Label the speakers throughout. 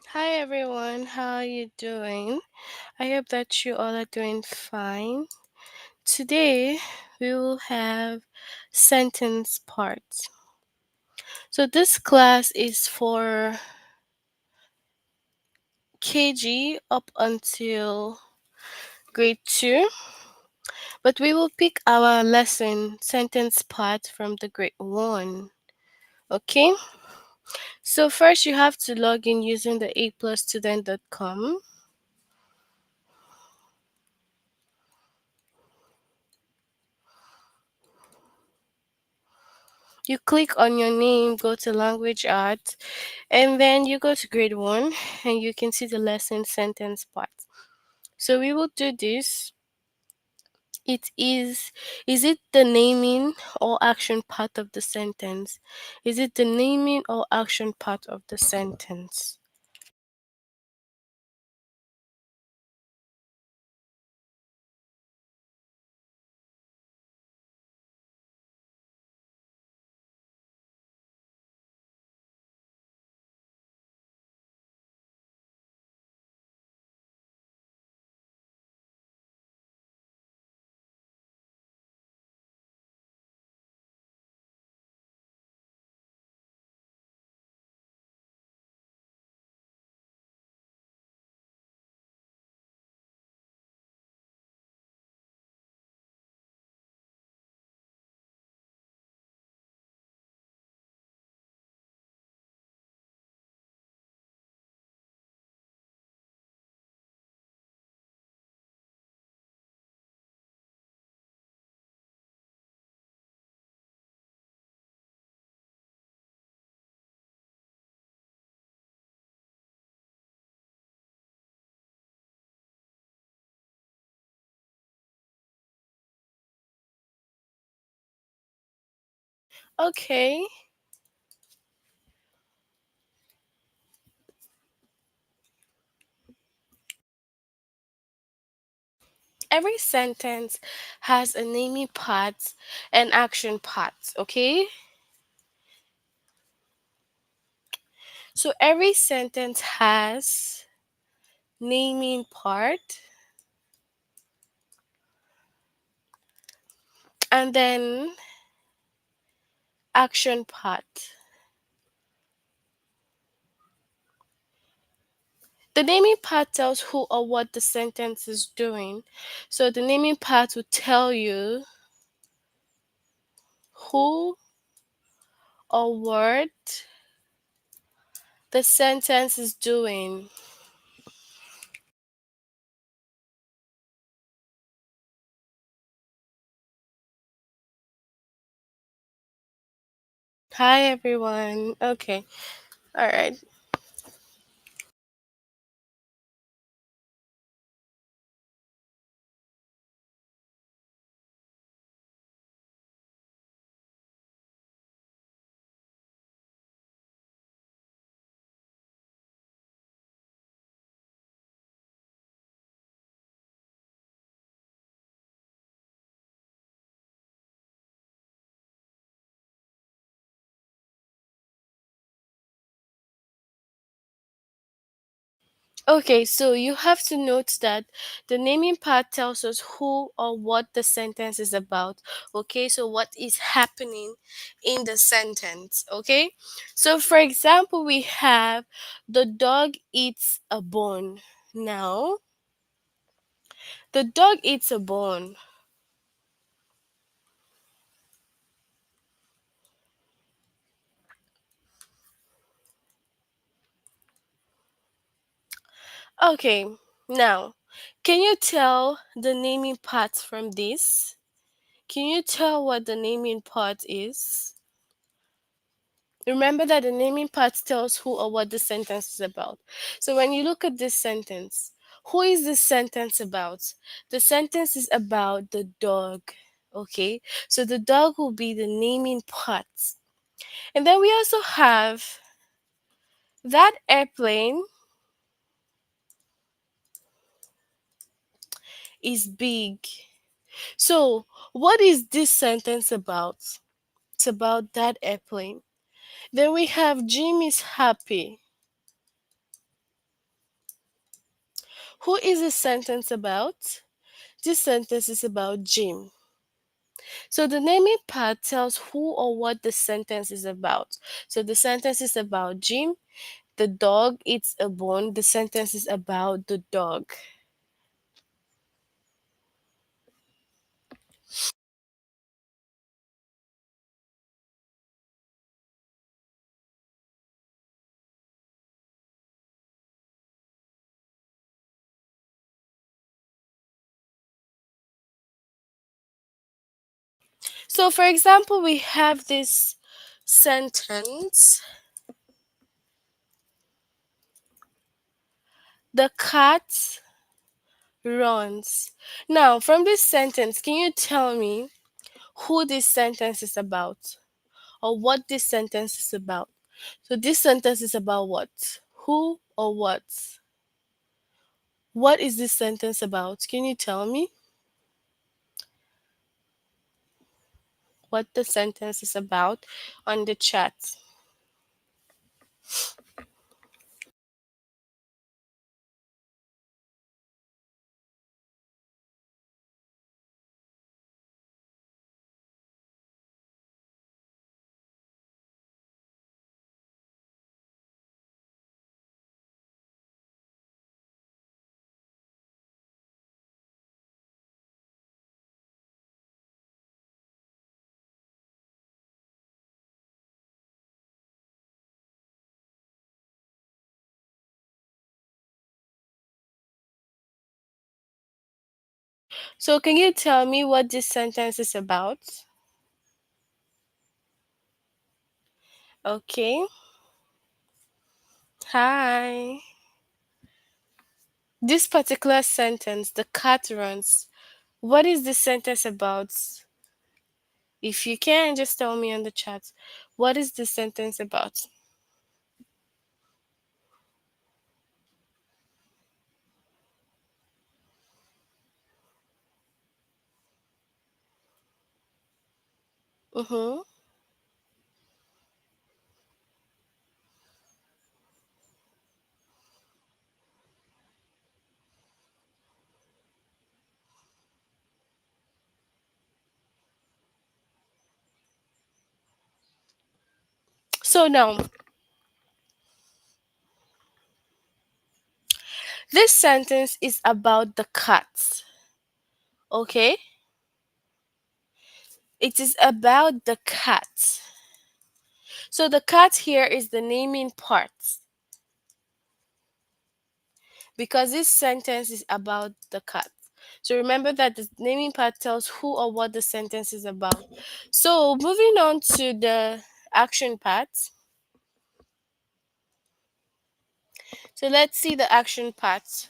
Speaker 1: Hi everyone, how are you doing? I hope that you all are doing fine. Today we will have sentence parts. So this class is for KG up until grade 2, but we will pick our lesson sentence part from the grade 1. Okay? So first you have to log in using the aplusstudent.com. You click on your name, go to language art, and then you go to grade 1 and you can see the lesson sentence part. So we will do this. It is it the naming or action part of the sentence? Is it the naming or action part of the sentence? Okay. Every sentence has a naming part and action part, okay? So every sentence has naming part and then action part. The naming part tells who or what the sentence is doing. So the naming part will tell you who or what the sentence is doing. Hi everyone. Okay. All right. Okay, so you have to note that the naming part tells us who or what the sentence is about. Okay, so what is happening in the sentence. Okay, so for example, we have the dog eats a bone. Now, the dog eats a bone. Okay, now, can you tell the naming part from this? Can you tell what the naming part is? Remember that the naming part tells who or what the sentence is about. So when you look at this sentence, who is this sentence about? The sentence is about the dog. Okay, so the dog will be the naming part. And then we also have that airplane is big. So, what is this sentence about? It's about that airplane. Then we have Jim is happy. Who is this sentence about? This sentence is about Jim. So the naming part tells who or what the sentence is about. So the sentence is about Jim. The dog eats a bone. The sentence is about the dog. So for example, we have this sentence. The cat runs. Now, from this sentence, can you tell me who this sentence is about or what this sentence is about? So, this sentence is about what? Who or what? What is this sentence about? Can you tell me what the sentence is about on the chat? So, can you tell me what this sentence is about? Okay. Hi. This particular sentence, the cat runs. What is this sentence about? If you can, just tell me in the chat. What is this sentence about? Mm-hmm. So now, this sentence is about the cat. Okay? It is about the cat. So the cat here is the naming part because this sentence is about the cat. So remember that the naming part tells who or what the sentence is about. So moving on to the action part. So let's see the action part.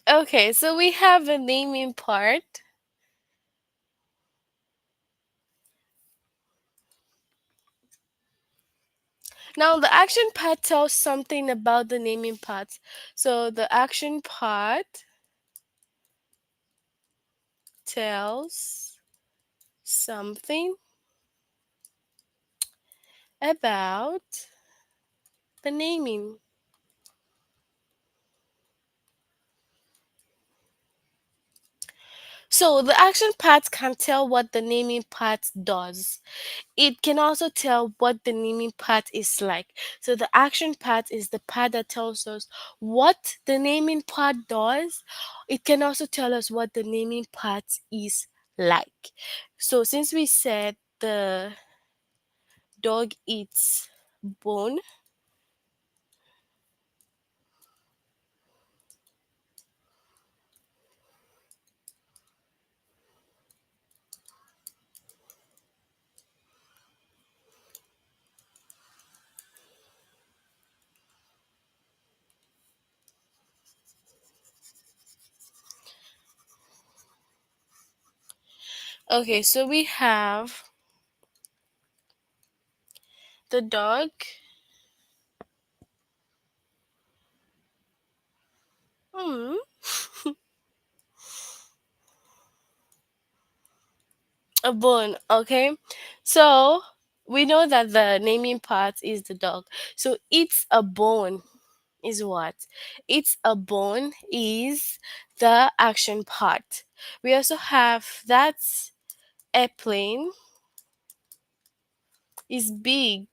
Speaker 1: Okay, so we have a naming part. Now the action part tells something about the naming part. So the action part tells something about the naming. So the action part can tell what the naming part does. It can also tell what the naming part is like. So the action part is the part that tells us what the naming part does. It can also tell us what the naming part is like. So since we said the dog eats bone, Okay, so we have the dog. Hmm. A bone. Okay. So we know that the naming part is the dog. So it's a bone is what? It's a bone is the action part. We also have that's airplane is big.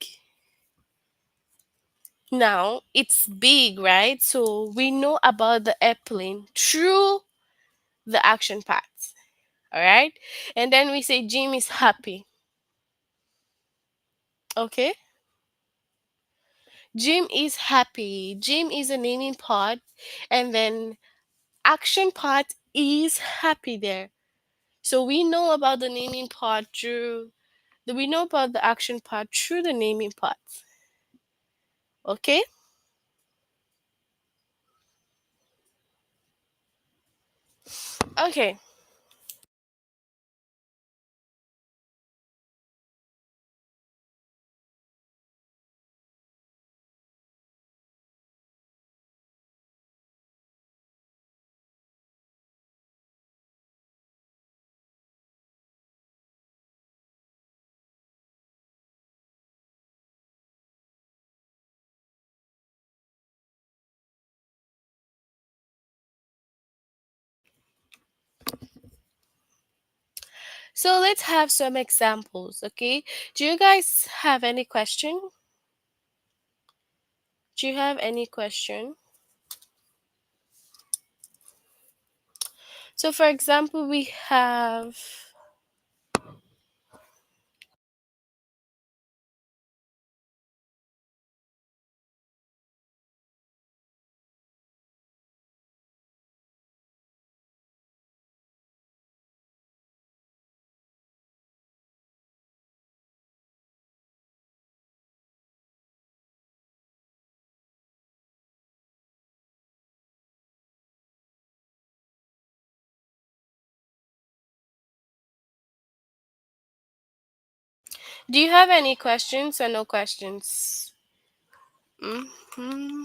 Speaker 1: Now it's big, right? So we know about the airplane through the action part. All right. And then we say Jim is happy. Okay. Jim is happy. Jim is a naming part. And then action part is happy there. So we know about the naming part through we know about the action part through the naming part. Okay? Okay. So let's have some examples, okay? Do you guys have any question? Do you have any question? So for example, we have do you have any questions or no questions? Hmm.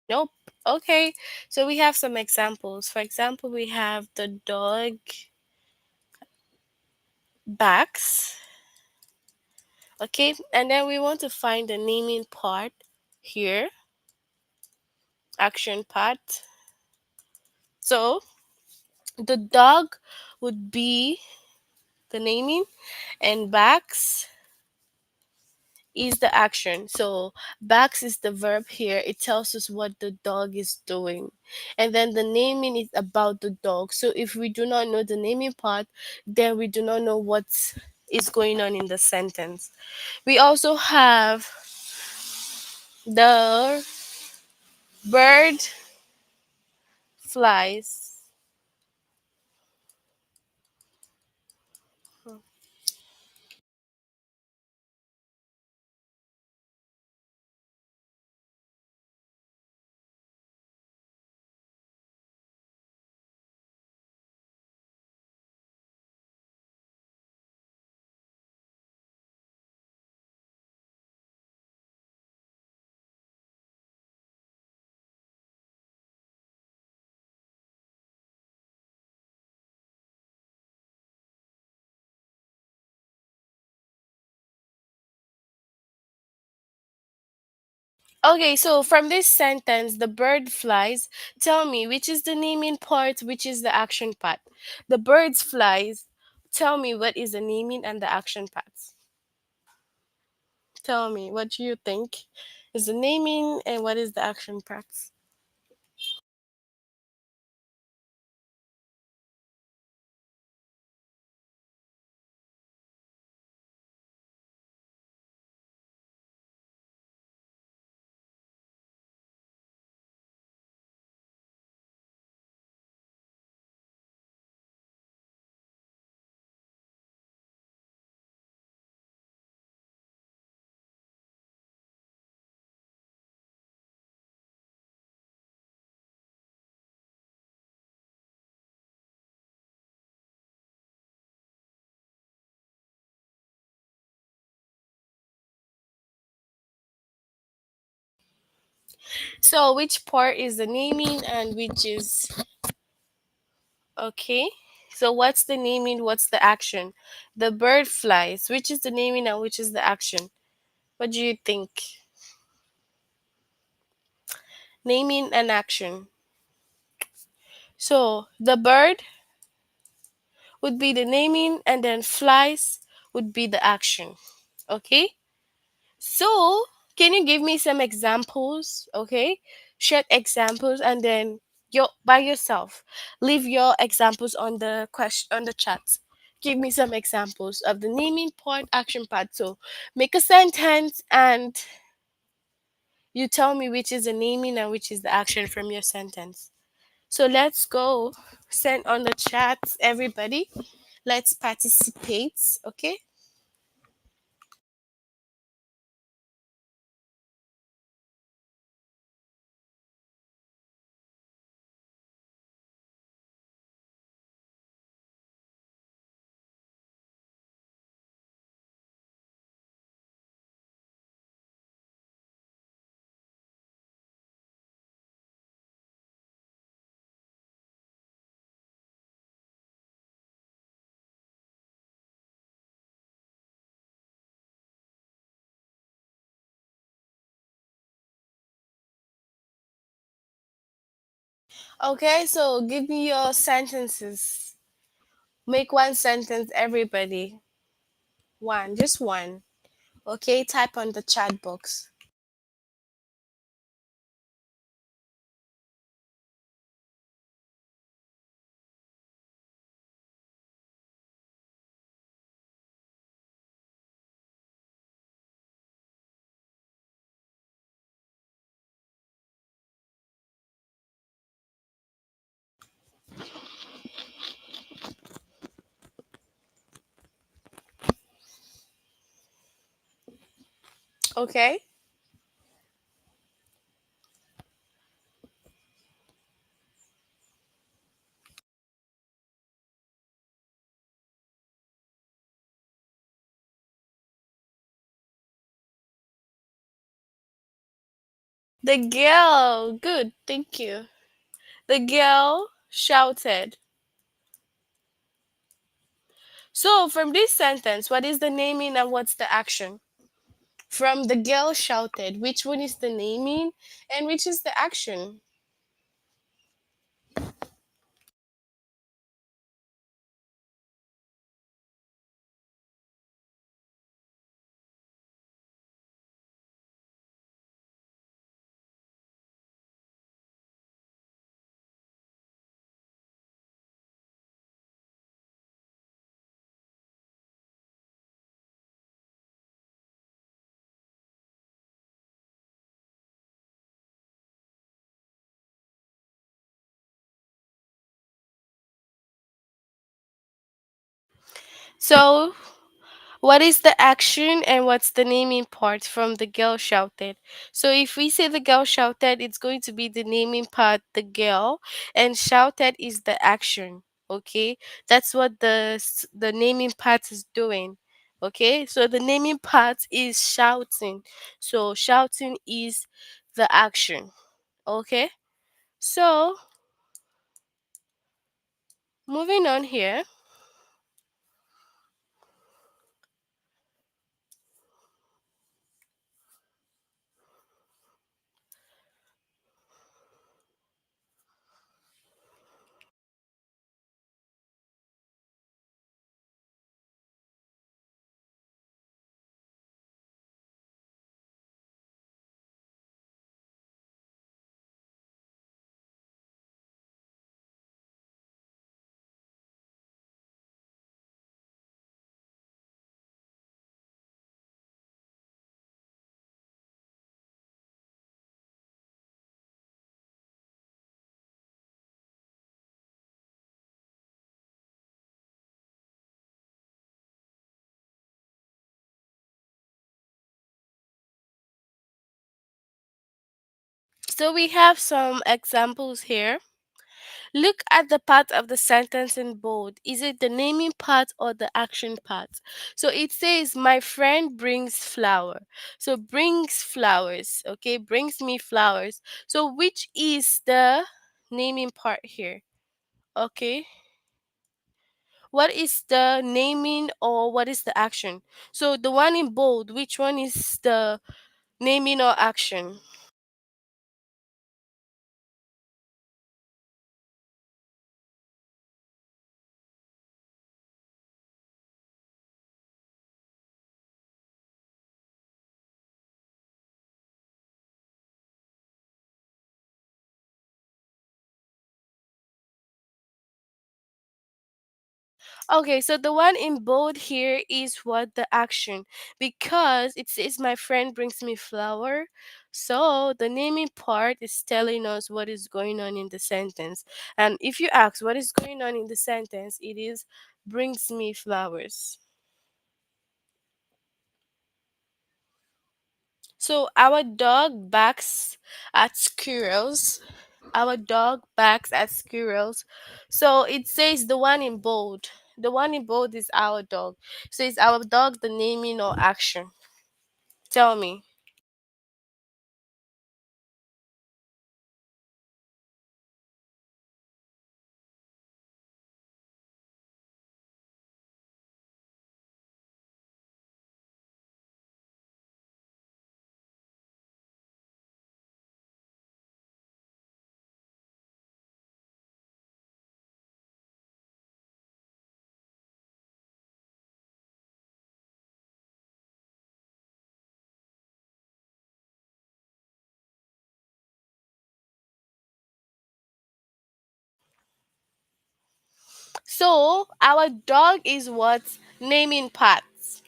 Speaker 1: Nope. Okay. So we have some examples. For example, we have the dog backs. Okay. And then we want to find the naming part here, action part. So the dog would be the naming, and backs is the action. So backs is the verb here. It tells us what the dog is doing. And then the naming is about the dog. So if we do not know the naming part, then we do not know what is going on in the sentence. We also have the bird flies. Okay, so from this sentence, the bird flies. Tell me which is the naming part, which is the action part. The birds flies. Tell me what is the naming and the action parts. Tell me what do you think is the naming and what is the action parts. So which part is the naming and which is okay? So what's the naming? What's the action? The bird flies. Which is the naming and which is the action? What do you think? Naming and action. So the bird would be the naming and then flies would be the action. Okay? So can you give me some examples? Okay? Share examples and then your by yourself. Leave your examples on the question on the chat. Give me some examples of the naming part, action part. So make a sentence and you tell me which is the naming and which is the action from your sentence. So let's go. Send on the chat, everybody. Let's participate. Okay. Okay, so give me your sentences. Make one sentence, everybody. One, just one. Okay, type on the chat box. Okay. The girl. Good, thank you. The girl shouted. So, from this sentence, what is the naming and what's the action? From the girl shouted, which one is the naming and which is the action? So, what is the action and what's the naming part from the girl shouted? So if we say the girl shouted, it's going to be the naming part, the girl, and shouted is the action. Okay, that's what the naming part is doing. Okay, so the naming part is shouting. So shouting is the action. Okay, so moving on here. So we have some examples here. Look at the part of the sentence in bold. Is it the naming part or the action part? So it says, my friend brings flower. So brings flowers, okay? Brings me flowers. So which is the naming part here? Okay. What is the naming or what is the action? So the one in bold, which one is the naming or action? Okay, so the one in bold here is what the action, because it says my friend brings me flower. So the naming part is telling us what is going on in the sentence. And if you ask what is going on in the sentence, it is brings me flowers. So our dog barks at squirrels. Our dog barks at squirrels. So it says the one in bold. The one in bold is our dog. So is our dog the naming or action? Tell me. So our dog is what? Naming parts.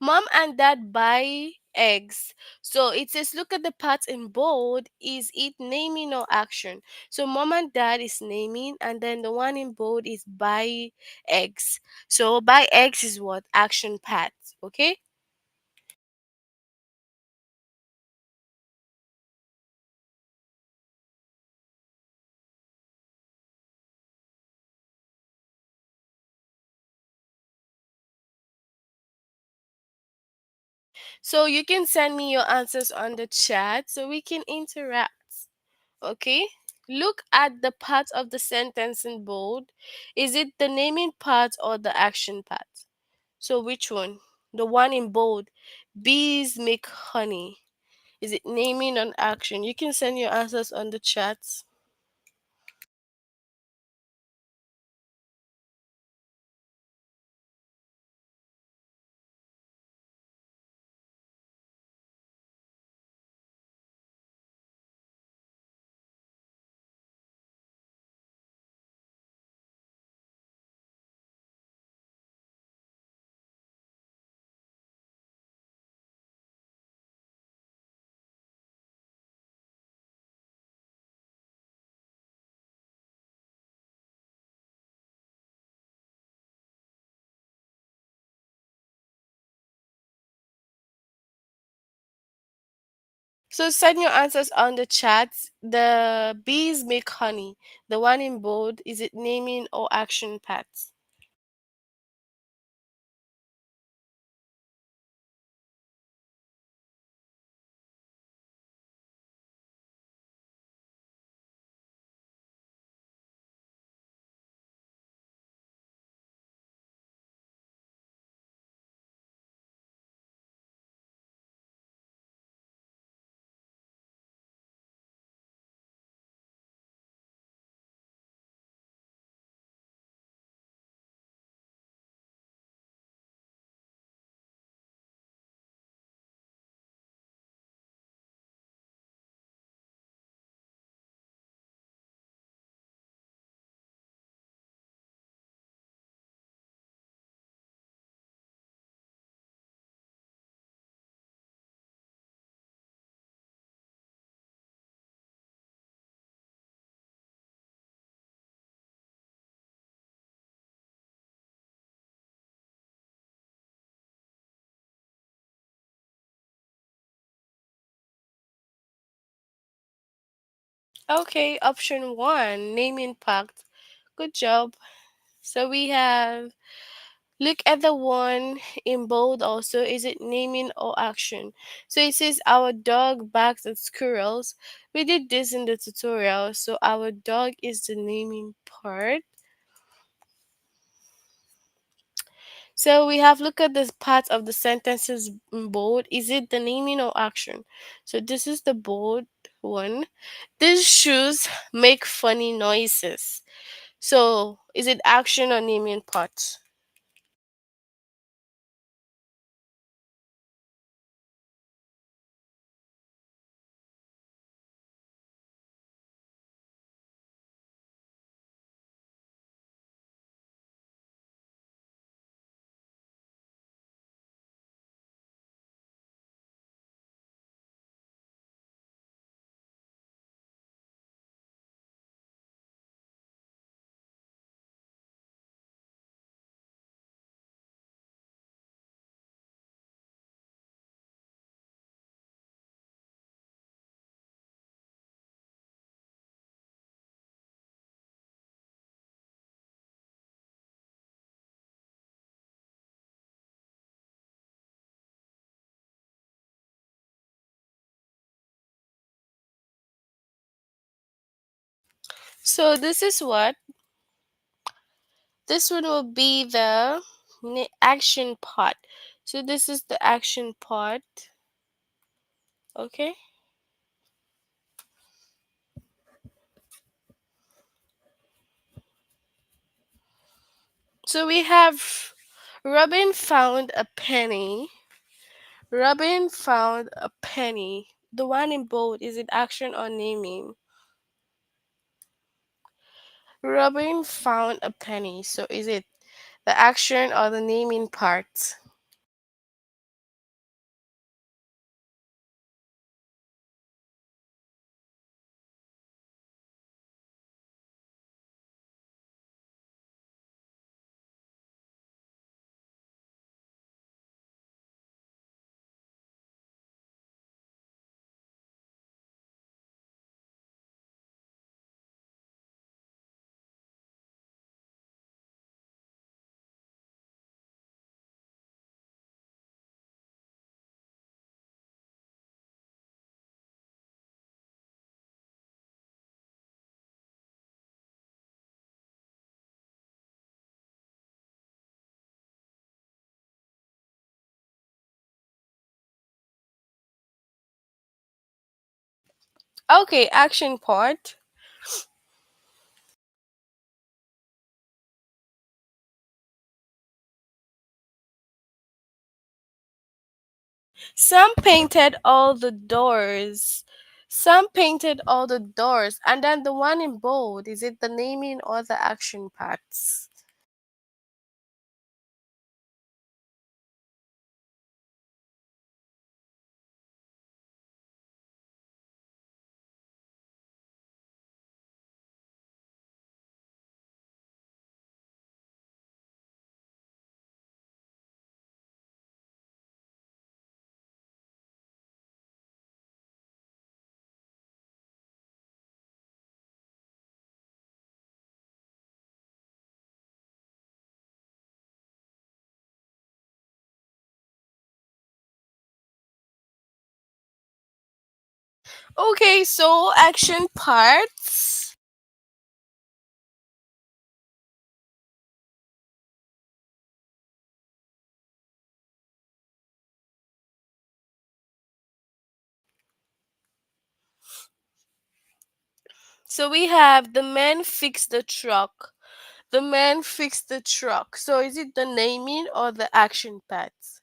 Speaker 1: Mom and dad buy eggs. So it says look at the parts in bold. Is it naming or action? So mom and dad is naming, and then the one in bold is buy eggs. So buy eggs is what? Action part. Okay? So you can send me your answers on the chat so we can interact. Okay? Look at the part of the sentence in bold. Is it the naming part or the action part? So which one? The one in bold. Bees make honey. Is it naming or action? You can send your answers on the chat. So send your answers on the chat. The bees make honey. The one in bold, is it naming or action part? Okay, option one, name impact. Good job. So we have, look at the one in bold also. Is it naming or action? So it says our dog barks at squirrels. We did this in the tutorial. So our dog is the naming part. So we have look at this part of the sentences in bold. Is it the naming or action? So this is the bold one. These shoes make funny noises. So is it action or naming part? So this is what, this one will be the action part. So this is the action part. Okay. So we have Robin found a penny. Robin found a penny. The one in bold, is it action or naming? Robin found a penny. So is it the action or the naming part? Okay, action part. Some painted all the doors. Some painted all the doors. And then the one in bold, is it the naming or the action parts? Okay, so action parts. So we have the man fixed the truck. The man fixed the truck. So is it the naming or the action parts?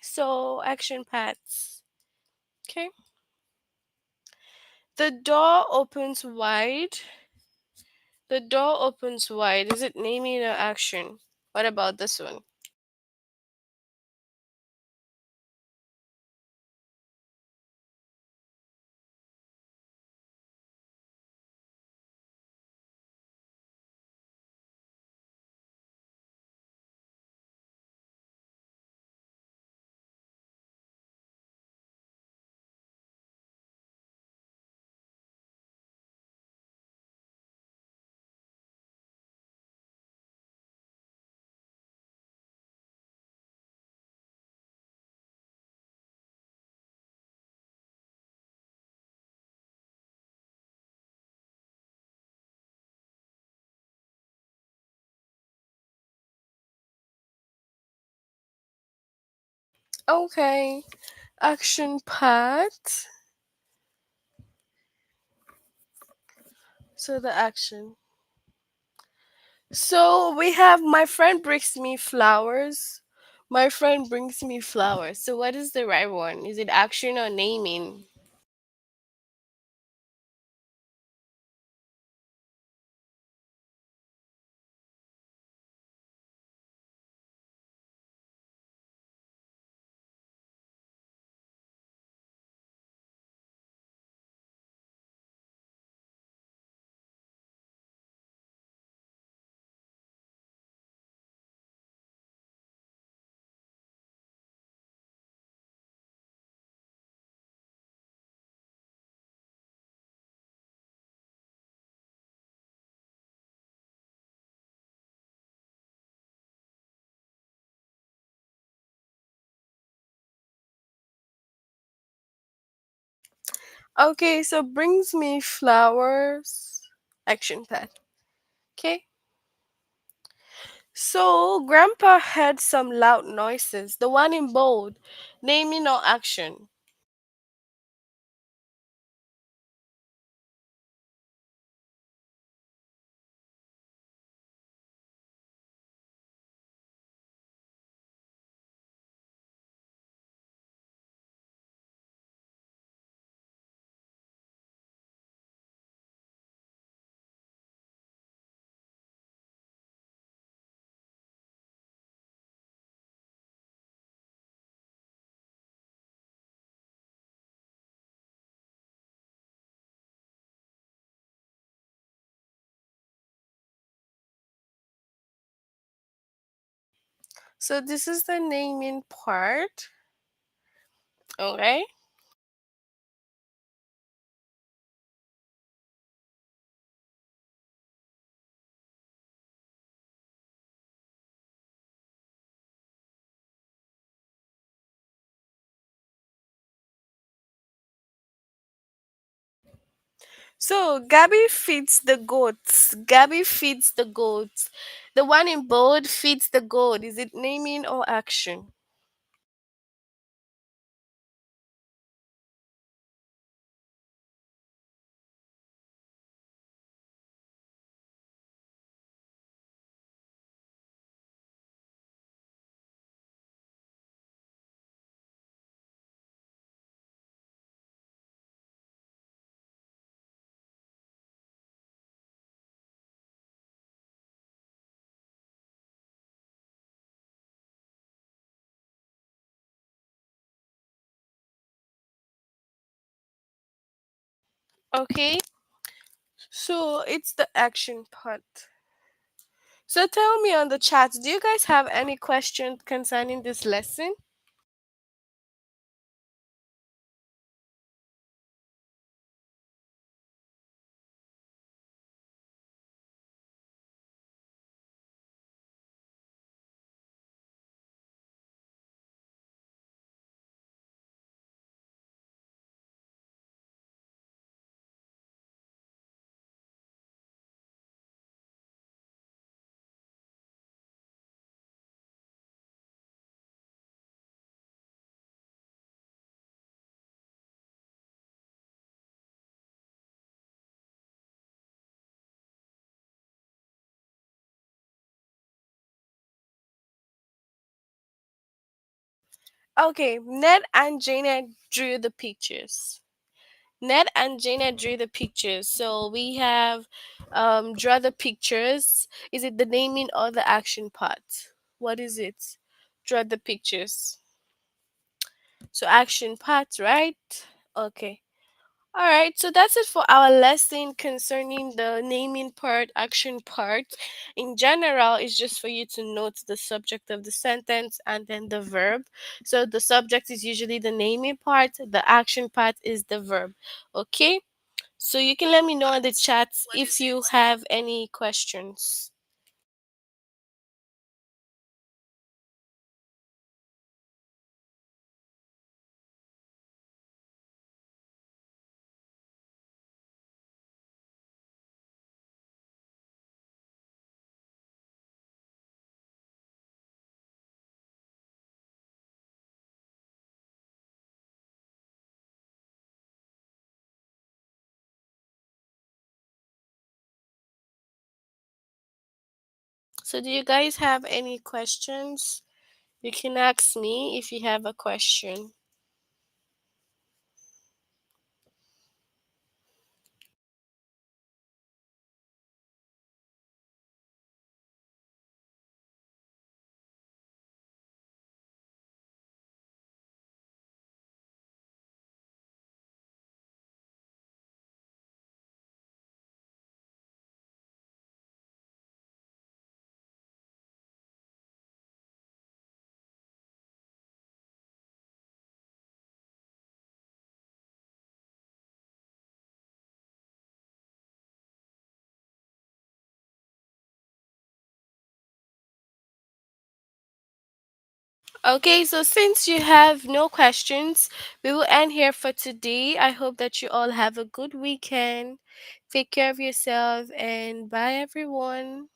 Speaker 1: So action pads. Okay. The door opens wide. The door opens wide. Is it naming or action? What about this one? Okay. Action part. So the action. So we have my friend brings me flowers. My friend brings me flowers. So what is the right one? Is it action or naming? Okay, so brings me flowers. Action pad. Okay. So grandpa heard some loud noises. The one in bold. Naming or action. So this is the naming part. Okay. So Gabby feeds the goats. Gabby feeds the goats. The one in bold feeds the goat. Is it naming or action? Okay. So it's the action part. So tell me on the chat, do you guys have any questions concerning this lesson? Okay, Ned and Janet drew the pictures. Ned and Janet drew the pictures. So we have draw the pictures. Is it the naming or the action part? What is it? Draw the pictures. So action part, right? Okay. All right, so that's it for our lesson concerning the naming part, action part. In general, it's just for you to note the subject of the sentence and then the verb. So the subject is usually the naming part, the action part is the verb. Okay, so you can let me know in the chat if you have any questions. So, do you guys have any questions? You can ask me if you have a question. Okay, so since you have no questions, we will end here for today. I hope that you all have a good weekend. Take care of yourself and bye, everyone.